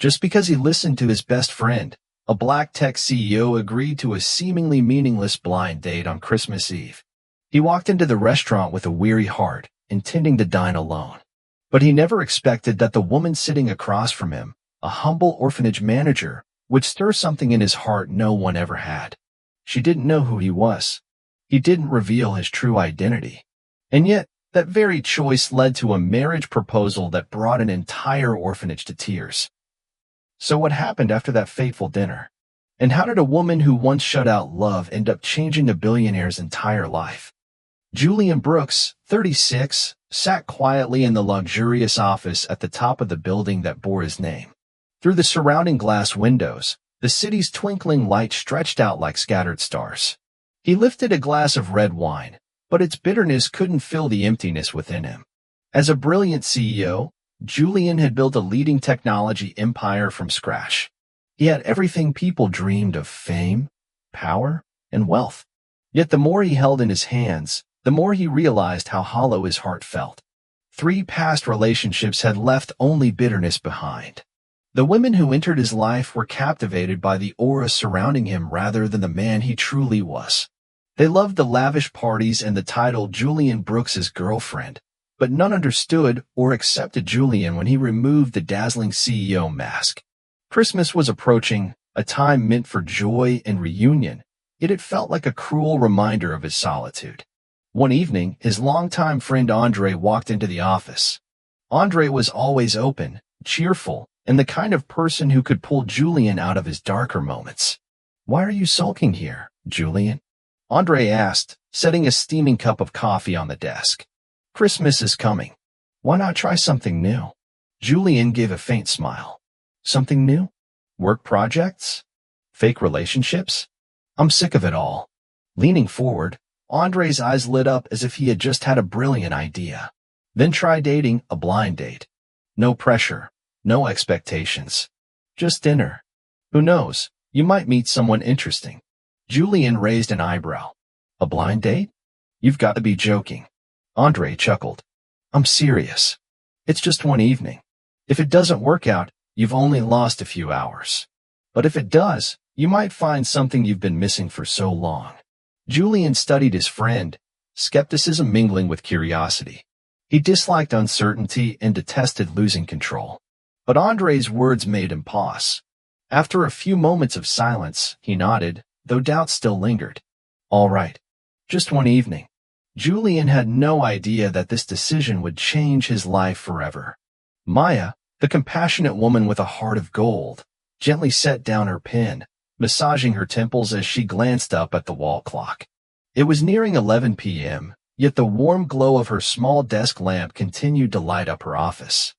Just because he listened to his best friend, a black tech CEO, agreed to a seemingly meaningless blind date on Christmas Eve. He walked into the restaurant with a weary heart, intending to dine alone. But he never expected that the woman sitting across from him, a humble orphanage manager, would stir something in his heart no one ever had. She didn't know who he was. He didn't reveal his true identity. And yet, that very choice led to a marriage proposal that brought an entire orphanage to tears. So what happened after that fateful dinner? And how did a woman who once shut out love end up changing a billionaire's entire life? Julian Brooks, 36, sat quietly in the luxurious office at the top of the building that bore his name. Through the surrounding glass windows, the city's twinkling lights stretched out like scattered stars. He lifted a glass of red wine, but its bitterness couldn't fill the emptiness within him. As a brilliant CEO, Julian had built a leading technology empire from scratch. He had everything people dreamed of: fame, power, and wealth. Yet the more he held in his hands, the more he realized how hollow his heart felt. 3 past relationships had left only bitterness behind. The women who entered his life were captivated by the aura surrounding him rather than the man he truly was. They loved the lavish parties and the title Julian Brooks's girlfriend, but none understood or accepted Julian when he removed the dazzling CEO mask. Christmas was approaching, a time meant for joy and reunion, yet it felt like a cruel reminder of his solitude. One evening, his longtime friend Andre walked into the office. Andre was always open, cheerful, and the kind of person who could pull Julian out of his darker moments. "Why are you sulking here, Julian?" Andre asked, setting a steaming cup of coffee on the desk. "Christmas is coming. Why not try something new?" Julian gave a faint smile. "Something new? Work projects? Fake relationships? I'm sick of it all." Leaning forward, Andre's eyes lit up as if he had just had a brilliant idea. "Then try dating, a blind date. No pressure, no expectations. Just dinner. Who knows, you might meet someone interesting." Julian raised an eyebrow. "A blind date? You've got to be joking." Andre chuckled. "I'm serious. It's just one evening. If it doesn't work out, you've only lost a few hours. But if it does, you might find something you've been missing for so long." Julian studied his friend, skepticism mingling with curiosity. He disliked uncertainty and detested losing control. But Andre's words made him pause. After a few moments of silence, he nodded, though doubt still lingered. "All right. Just one evening." Julian had no idea that this decision would change his life forever. Maya, the compassionate woman with a heart of gold, gently set down her pen, massaging her temples as she glanced up at the wall clock. It was nearing 11 p.m., yet the warm glow of her small desk lamp continued to light up her office.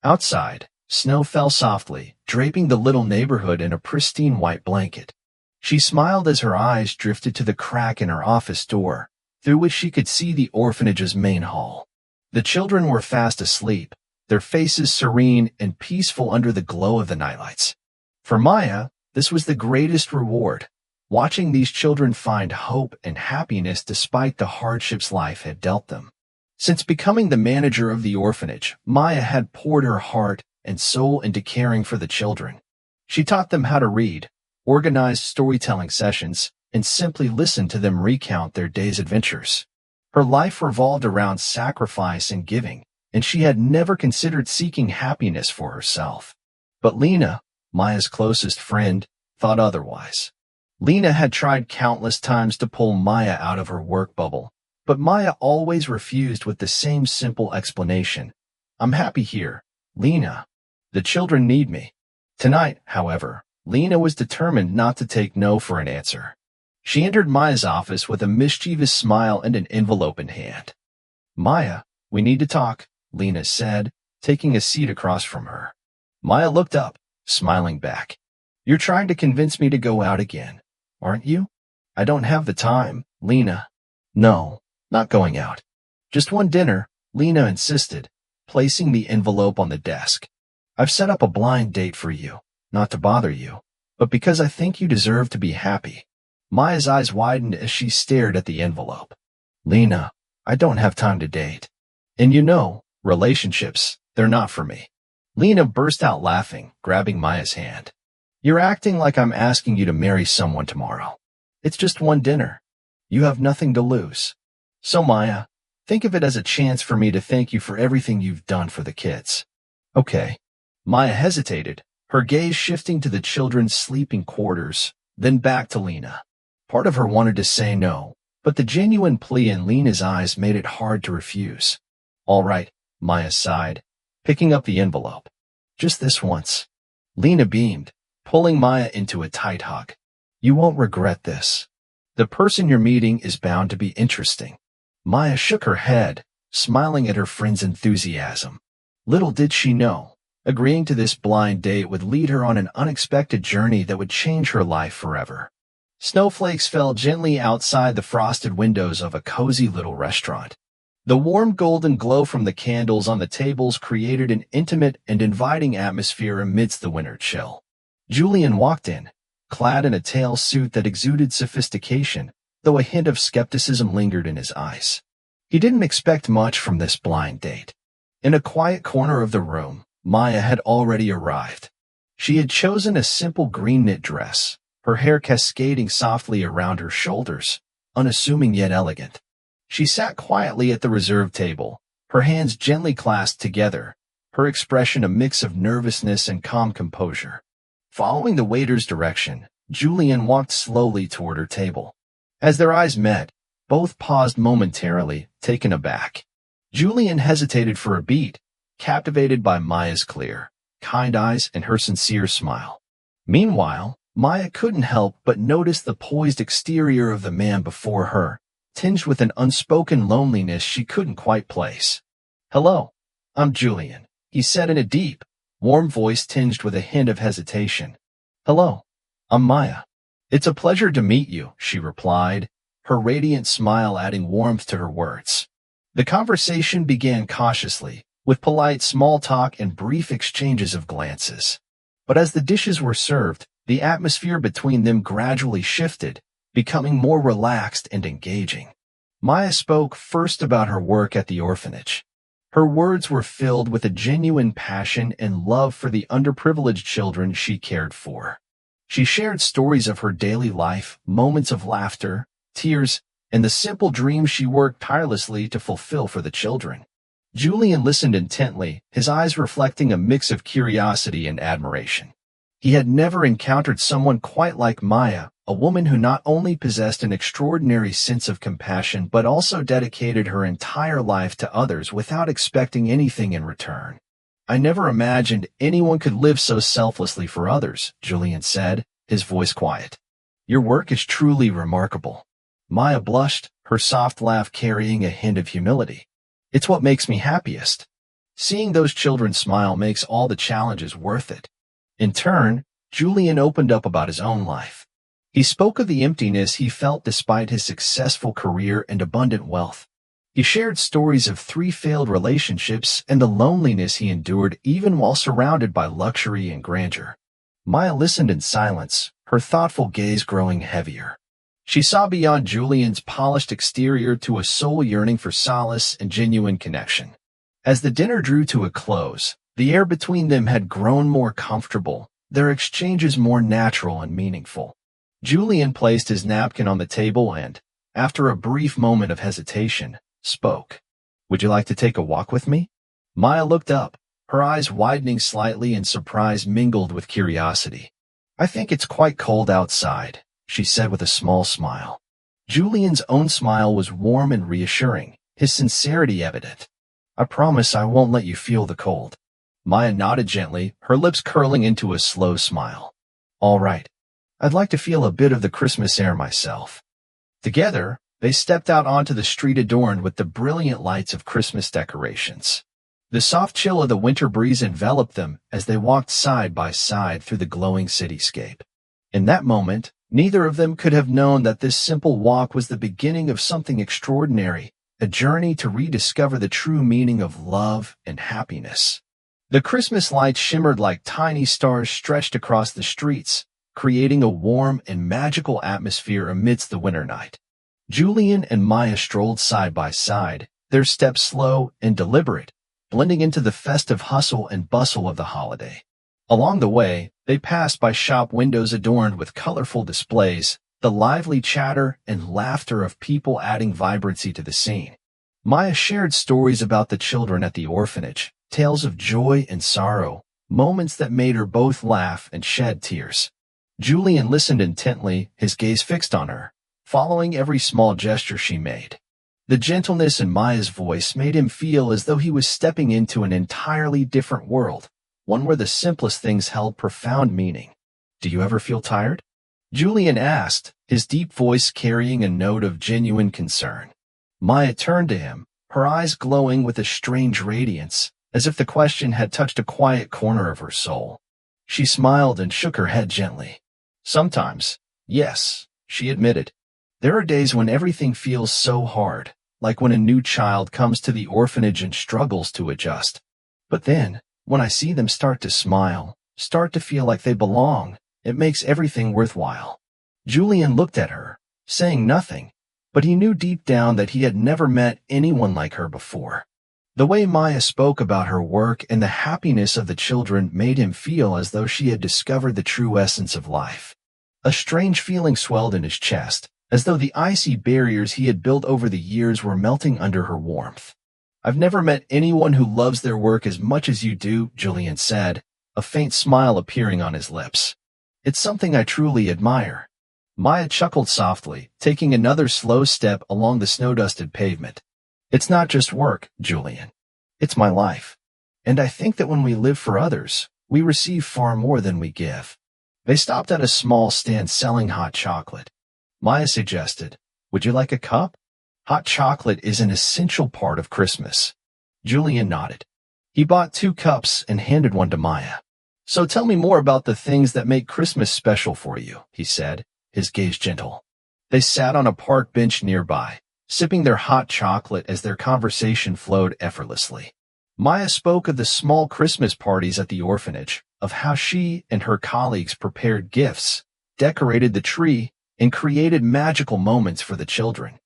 Outside, snow fell softly, draping the little neighborhood in a pristine white blanket. She smiled as her eyes drifted to the crack in her office door, through which she could see the orphanage's main hall. The children were fast asleep, their faces serene and peaceful under the glow of the nightlights. For Maya, this was the greatest reward, watching these children find hope and happiness despite the hardships life had dealt them. Since becoming the manager of the orphanage, Maya had poured her heart and soul into caring for the children. She taught them how to read, organized storytelling sessions, and simply listened to them recount their day's adventures. Her life revolved around sacrifice and giving, and she had never considered seeking happiness for herself. But Lena, Maya's closest friend, thought otherwise. Lena had tried countless times to pull Maya out of her work bubble, but Maya always refused with the same simple explanation. "I'm happy here, Lena. The children need me." Tonight, however, Lena was determined not to take no for an answer. She entered Maya's office with a mischievous smile and an envelope in hand. "Maya, we need to talk," Lena said, taking a seat across from her. Maya looked up, smiling back. "You're trying to convince me to go out again, aren't you?" "I don't have the time, Lena." "No, not going out. Just one dinner," Lena insisted, placing the envelope on the desk. "I've set up a blind date for you, not to bother you, but because I think you deserve to be happy." Maya's eyes widened as she stared at the envelope. "Lena, I don't have time to date. And you know, relationships, they're not for me." Lena burst out laughing, grabbing Maya's hand. You're acting like I'm asking you to marry someone tomorrow. It's just one dinner. You have nothing to lose. So Maya, think of it as a chance for me to thank you for everything you've done for the kids. Okay. Maya hesitated, her gaze shifting to the children's sleeping quarters, then back to Lena. Part of her wanted to say no, but the genuine plea in Lena's eyes made it hard to refuse. All right, Maya sighed, picking up the envelope. Just this once. Lena beamed, pulling Maya into a tight hug. You won't regret this. The person you're meeting is bound to be interesting. Maya shook her head, smiling at her friend's enthusiasm. Little did she know, agreeing to this blind date would lead her on an unexpected journey that would change her life forever. Snowflakes fell gently outside the frosted windows of a cozy little restaurant. The warm golden glow from the candles on the tables created an intimate and inviting atmosphere amidst the winter chill. Julian walked in, clad in a tail suit that exuded sophistication, though a hint of skepticism lingered in his eyes. He didn't expect much from this blind date. In a quiet corner of the room, Maya had already arrived. She had chosen a simple green knit dress, her hair cascading softly around her shoulders, unassuming yet elegant. She sat quietly at the reserved table, her hands gently clasped together, her expression a mix of nervousness and calm composure. Following the waiter's direction, Julian walked slowly toward her table. As their eyes met, both paused momentarily, taken aback. Julian hesitated for a beat, captivated by Maya's clear, kind eyes and her sincere smile. Meanwhile, Maya couldn't help but notice the poised exterior of the man before her, tinged with an unspoken loneliness she couldn't quite place. Hello, I'm Julian, he said in a deep, warm voice tinged with a hint of hesitation. Hello, I'm Maya. It's a pleasure to meet you, she replied, her radiant smile adding warmth to her words. The conversation began cautiously, with polite small talk and brief exchanges of glances. But as the dishes were served, the atmosphere between them gradually shifted, becoming more relaxed and engaging. Maya spoke first about her work at the orphanage. Her words were filled with a genuine passion and love for the underprivileged children she cared for. She shared stories of her daily life, moments of laughter, tears, and the simple dreams she worked tirelessly to fulfill for the children. Julian listened intently, his eyes reflecting a mix of curiosity and admiration. He had never encountered someone quite like Maya, a woman who not only possessed an extraordinary sense of compassion but also dedicated her entire life to others without expecting anything in return. I never imagined anyone could live so selflessly for others, Julian said, his voice quiet. Your work is truly remarkable. Maya blushed, her soft laugh carrying a hint of humility. It's what makes me happiest. Seeing those children smile makes all the challenges worth it. In turn, Julian opened up about his own life. He spoke of the emptiness he felt despite his successful career and abundant wealth. He shared stories of 3 failed relationships and the loneliness he endured even while surrounded by luxury and grandeur. Maya listened in silence, her thoughtful gaze growing heavier. She saw beyond Julian's polished exterior to a soul yearning for solace and genuine connection. As the dinner drew to a close, the air between them had grown more comfortable, their exchanges more natural and meaningful. Julian placed his napkin on the table and, after a brief moment of hesitation, spoke. Would you like to take a walk with me? Maya looked up, her eyes widening slightly and surprise mingled with curiosity. I think it's quite cold outside, she said with a small smile. Julian's own smile was warm and reassuring, his sincerity evident. I promise I won't let you feel the cold. Maya nodded gently, her lips curling into a slow smile. All right. I'd like to feel a bit of the Christmas air myself. Together, they stepped out onto the street adorned with the brilliant lights of Christmas decorations. The soft chill of the winter breeze enveloped them as they walked side by side through the glowing cityscape. In that moment, neither of them could have known that this simple walk was the beginning of something extraordinary, a journey to rediscover the true meaning of love and happiness. The Christmas lights shimmered like tiny stars stretched across the streets, creating a warm and magical atmosphere amidst the winter night. Julian and Maya strolled side by side, their steps slow and deliberate, blending into the festive hustle and bustle of the holiday. Along the way, they passed by shop windows adorned with colorful displays, the lively chatter and laughter of people adding vibrancy to the scene. Maya shared stories about the children at the orphanage, tales of joy and sorrow, moments that made her both laugh and shed tears. Julian listened intently, his gaze fixed on her, following every small gesture she made. The gentleness in Maya's voice made him feel as though he was stepping into an entirely different world, one where the simplest things held profound meaning. "Do you ever feel tired?" Julian asked, his deep voice carrying a note of genuine concern. Maya turned to him, her eyes glowing with a strange radiance, as if the question had touched a quiet corner of her soul. She smiled and shook her head gently. "Sometimes, yes," she admitted. "There are days when everything feels so hard, like when a new child comes to the orphanage and struggles to adjust. But then, when I see them start to smile, start to feel like they belong, it makes everything worthwhile." Julian looked at her, saying nothing, but he knew deep down that he had never met anyone like her before. The way Maya spoke about her work and the happiness of the children made him feel as though she had discovered the true essence of life. A strange feeling swelled in his chest, as though the icy barriers he had built over the years were melting under her warmth. "I've never met anyone who loves their work as much as you do," Julian said, a faint smile appearing on his lips. "It's something I truly admire." Maya chuckled softly, taking another slow step along the snow-dusted pavement. "It's not just work, Julian. It's my life. And I think that when we live for others, we receive far more than we give." They stopped at a small stand selling hot chocolate. Maya suggested, "Would you like a cup?" Hot chocolate is an essential part of Christmas. Julian nodded. He bought 2 cups and handed one to Maya. "So tell me more about the things that make Christmas special for you," he said, his gaze gentle. They sat on a park bench nearby, sipping their hot chocolate as their conversation flowed effortlessly. Maya spoke of the small Christmas parties at the orphanage, of how she and her colleagues prepared gifts, decorated the tree, and created magical moments for the children.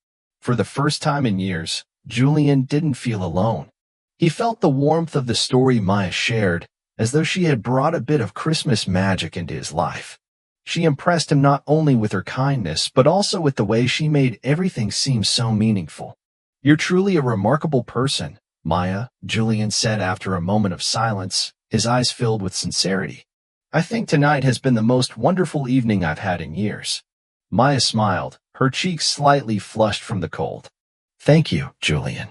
For the first time in years, Julian didn't feel alone. He felt the warmth of the story Maya shared, as though she had brought a bit of Christmas magic into his life. She impressed him not only with her kindness, but also with the way she made everything seem so meaningful. "You're truly a remarkable person, Maya," Julian said after a moment of silence, his eyes filled with sincerity. "I think tonight has been the most wonderful evening I've had in years." Maya smiled, her cheeks slightly flushed from the cold. "Thank you, Julian.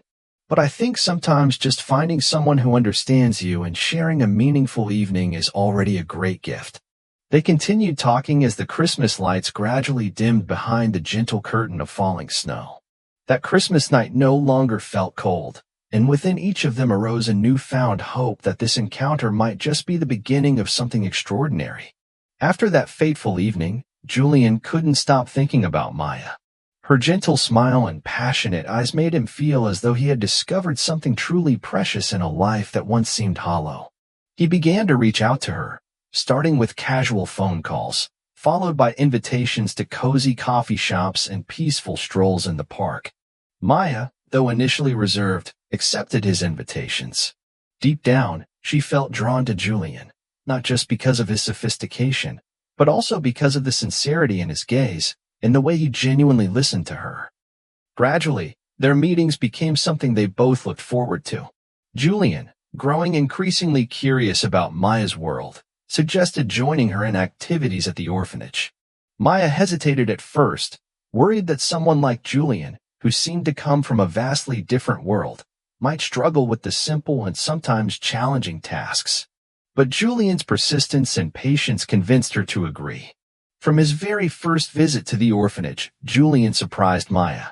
But I think sometimes just finding someone who understands you and sharing a meaningful evening is already a great gift." They continued talking as the Christmas lights gradually dimmed behind the gentle curtain of falling snow. That Christmas night no longer felt cold, and within each of them arose a newfound hope that this encounter might just be the beginning of something extraordinary. After that fateful evening, Julian couldn't stop thinking about Maya. Her gentle smile and passionate eyes made him feel as though he had discovered something truly precious in a life that once seemed hollow. He began to reach out to her, starting with casual phone calls, followed by invitations to cozy coffee shops and peaceful strolls in the park. Maya, though initially reserved, accepted his invitations. Deep down, she felt drawn to Julian, not just because of his sophistication, but also because of the sincerity in his gaze and the way he genuinely listened to her. Gradually, their meetings became something they both looked forward to. Julian, growing increasingly curious about Maya's world, suggested joining her in activities at the orphanage. Maya hesitated at first, worried that someone like Julian, who seemed to come from a vastly different world, might struggle with the simple and sometimes challenging tasks. But Julian's persistence and patience convinced her to agree. From his very first visit to the orphanage, Julian surprised Maya.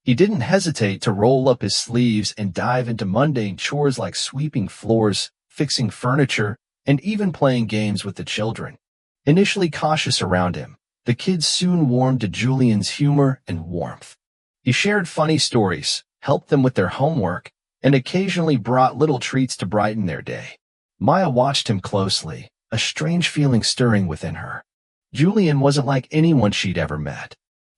He didn't hesitate to roll up his sleeves and dive into mundane chores like sweeping floors, fixing furniture, and even playing games with the children. Initially cautious around him, the kids soon warmed to Julian's humor and warmth. He shared funny stories, helped them with their homework, and occasionally brought little treats to brighten their day. Maya watched him closely, a strange feeling stirring within her. Julian wasn't like anyone she'd ever met.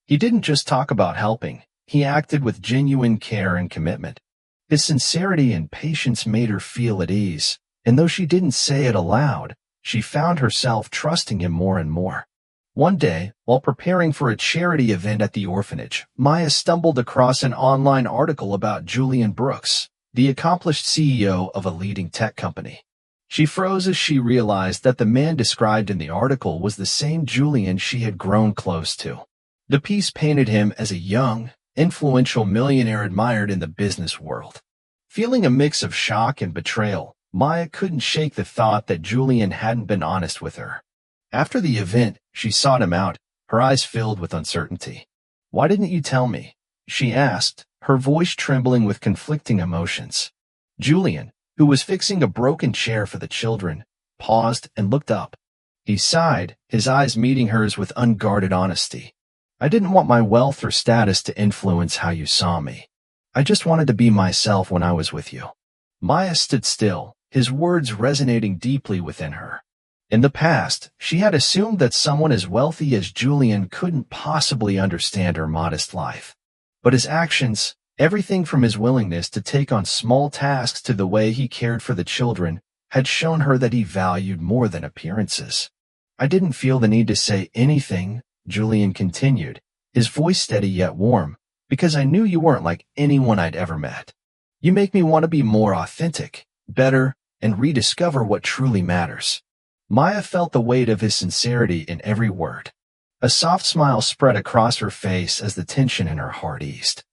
He didn't just talk about helping, he acted with genuine care and commitment. His sincerity and patience made her feel at ease, and though she didn't say it aloud, she found herself trusting him more and more. One day, while preparing for a charity event at the orphanage, Maya stumbled across an online article about Julian Brooks, the accomplished CEO of a leading tech company. She froze as she realized that the man described in the article was the same Julian she had grown close to. The piece painted him as a young, influential millionaire admired in the business world. Feeling a mix of shock and betrayal, Maya couldn't shake the thought that Julian hadn't been honest with her. After the event, she sought him out, her eyes filled with uncertainty. "Why didn't you tell me?" she asked, her voice trembling with conflicting emotions. Julian, who was fixing a broken chair for the children, paused and looked up. He sighed, his eyes meeting hers with unguarded honesty. "I didn't want my wealth or status to influence how you saw me. I just wanted to be myself when I was with you." Maya stood still, his words resonating deeply within her. In the past, she had assumed that someone as wealthy as Julian couldn't possibly understand her modest life. But his actions, everything from his willingness to take on small tasks to the way he cared for the children, had shown her that he valued more than appearances. "I didn't feel the need to say anything," Julian continued, his voice steady yet warm, "because I knew you weren't like anyone I'd ever met. You make me want to be more authentic, better, and rediscover what truly matters." Maya felt the weight of his sincerity in every word. A soft smile spread across her face as the tension in her heart eased.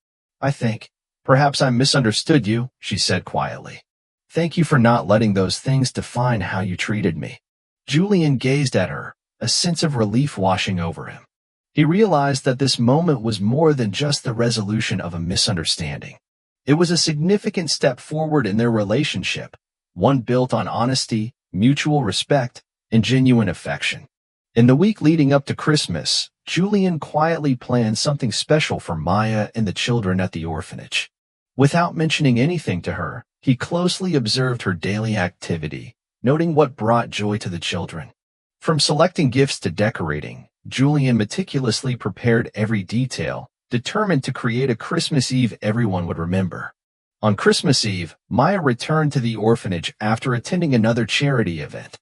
Perhaps I misunderstood you," she said quietly. "Thank you for not letting those things define how you treated me." Julian gazed at her, a sense of relief washing over him. He realized that this moment was more than just the resolution of a misunderstanding. It was a significant step forward in their relationship, one built on honesty, mutual respect, and genuine affection. In the week leading up to Christmas, Julian quietly planned something special for Maya and the children at the orphanage. Without mentioning anything to her, he closely observed her daily activity, noting what brought joy to the children. From selecting gifts to decorating, Julian meticulously prepared every detail, determined to create a Christmas Eve everyone would remember. On Christmas Eve, Maya returned to the orphanage after attending another charity event.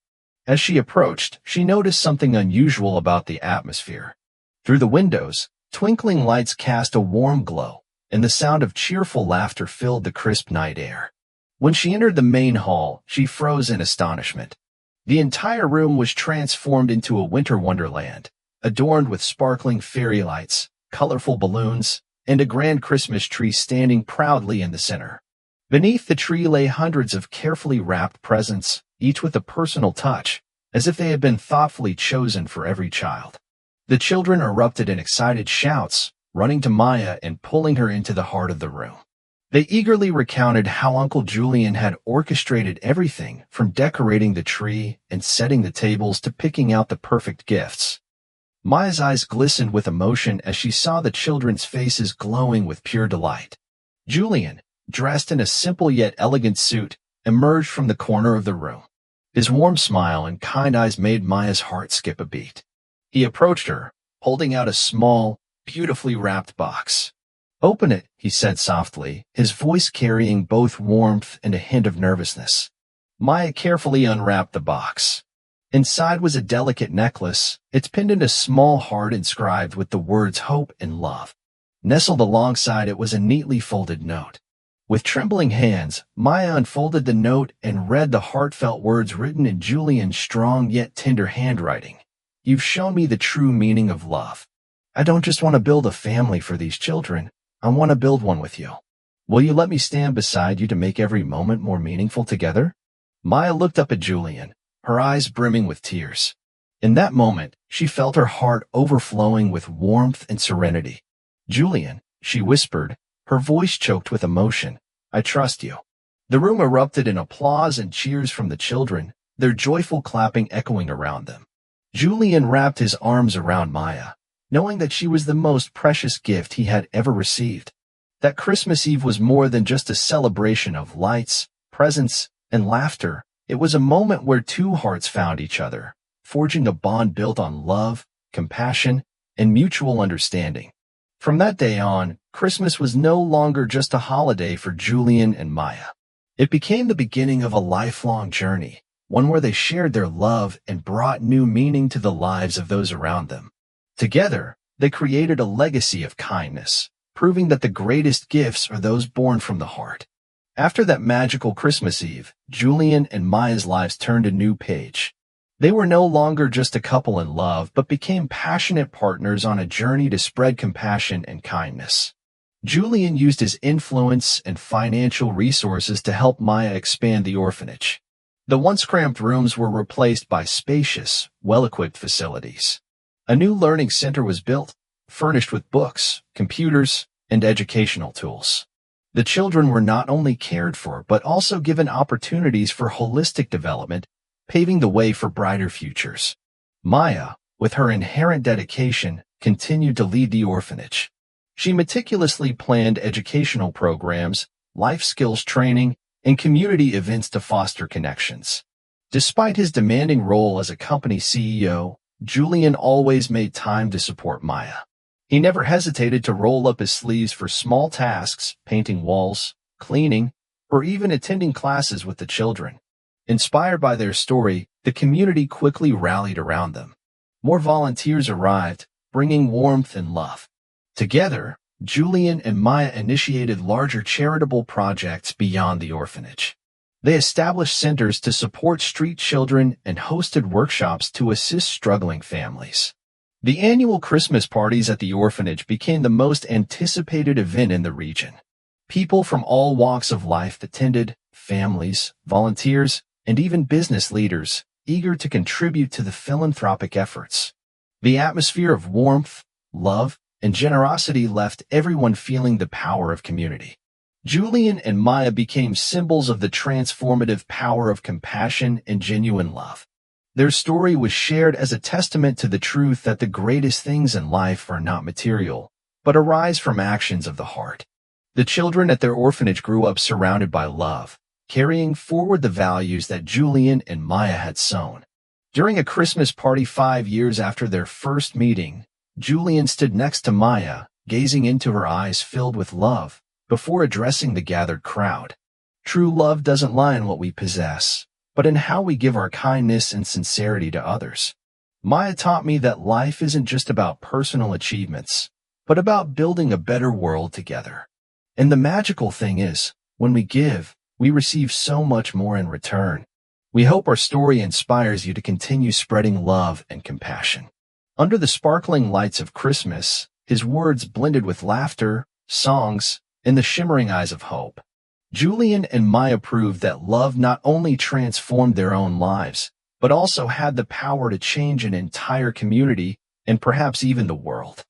As she approached, she noticed something unusual about the atmosphere. Through the windows, twinkling lights cast a warm glow, and the sound of cheerful laughter filled the crisp night air. When she entered the main hall, she froze in astonishment. The entire room was transformed into a winter wonderland, adorned with sparkling fairy lights, colorful balloons, and a grand Christmas tree standing proudly in the center. Beneath the tree lay hundreds of carefully wrapped presents, each with a personal touch, as if they had been thoughtfully chosen for every child. The children erupted in excited shouts, running to Maya and pulling her into the heart of the room. They eagerly recounted how Uncle Julian had orchestrated everything from decorating the tree and setting the tables to picking out the perfect gifts. Maya's eyes glistened with emotion as she saw the children's faces glowing with pure delight. Julian, dressed in a simple yet elegant suit, emerged from the corner of the room. His warm smile and kind eyes made Maya's heart skip a beat. He approached her, holding out a small, beautifully wrapped box. "Open it," he said softly, his voice carrying both warmth and a hint of nervousness. Maya carefully unwrapped the box. Inside was a delicate necklace, its pendant a small heart inscribed with the words hope and love. Nestled alongside it was a neatly folded note. With trembling hands, Maya unfolded the note and read the heartfelt words written in Julian's strong yet tender handwriting. "You've shown me the true meaning of love. I don't just want to build a family for these children. I want to build one with you. Will you let me stand beside you to make every moment more meaningful together?" Maya looked up at Julian, her eyes brimming with tears. In that moment, she felt her heart overflowing with warmth and serenity. "Julian," she whispered, her voice choked with emotion, "I trust you." The room erupted in applause and cheers from the children, their joyful clapping echoing around them. Julian wrapped his arms around Maya, knowing that she was the most precious gift he had ever received. That Christmas Eve was more than just a celebration of lights, presents, and laughter. It was a moment where two hearts found each other, forging a bond built on love, compassion, and mutual understanding. From that day on, Christmas was no longer just a holiday for Julian and Maya. It became the beginning of a lifelong journey, one where they shared their love and brought new meaning to the lives of those around them. Together, they created a legacy of kindness, proving that the greatest gifts are those born from the heart. After that magical Christmas Eve, Julian and Maya's lives turned a new page. They were no longer just a couple in love, but became passionate partners on a journey to spread compassion and kindness. Julian used his influence and financial resources to help Maya expand the orphanage. The once cramped rooms were replaced by spacious, well-equipped facilities. A new learning center was built, furnished with books, computers, and educational tools. The children were not only cared for, but also given opportunities for holistic development, paving the way for brighter futures. Maya, with her inherent dedication, continued to lead the orphanage. She meticulously planned educational programs, life skills training, and community events to foster connections. Despite his demanding role as a company CEO, Julian always made time to support Maya. He never hesitated to roll up his sleeves for small tasks, painting walls, cleaning, or even attending classes with the children. Inspired by their story, the community quickly rallied around them. More volunteers arrived, bringing warmth and love. Together, Julian and Maya initiated larger charitable projects beyond the orphanage. They established centers to support street children and hosted workshops to assist struggling families. The annual Christmas parties at the orphanage became the most anticipated event in the region. People from all walks of life attended, families, volunteers, and even business leaders, eager to contribute to the philanthropic efforts. The atmosphere of warmth, love, and generosity left everyone feeling the power of community. Julian and Maya became symbols of the transformative power of compassion and genuine love. Their story was shared as a testament to the truth that the greatest things in life are not material, but arise from actions of the heart. The children at their orphanage grew up surrounded by love, carrying forward the values that Julian and Maya had sown. During a Christmas party 5 years after their first meeting, Julian stood next to Maya, gazing into her eyes filled with love, before addressing the gathered crowd. True love doesn't lie in what we possess, but in how we give our kindness and sincerity to others. Maya taught me that life isn't just about personal achievements, but about building a better world together. And the magical thing is, when we give, we receive so much more in return. We hope our story inspires you to continue spreading love and compassion. Under the sparkling lights of Christmas, his words blended with laughter, songs, and the shimmering eyes of hope. Julian and Maya proved that love not only transformed their own lives, but also had the power to change an entire community and perhaps even the world.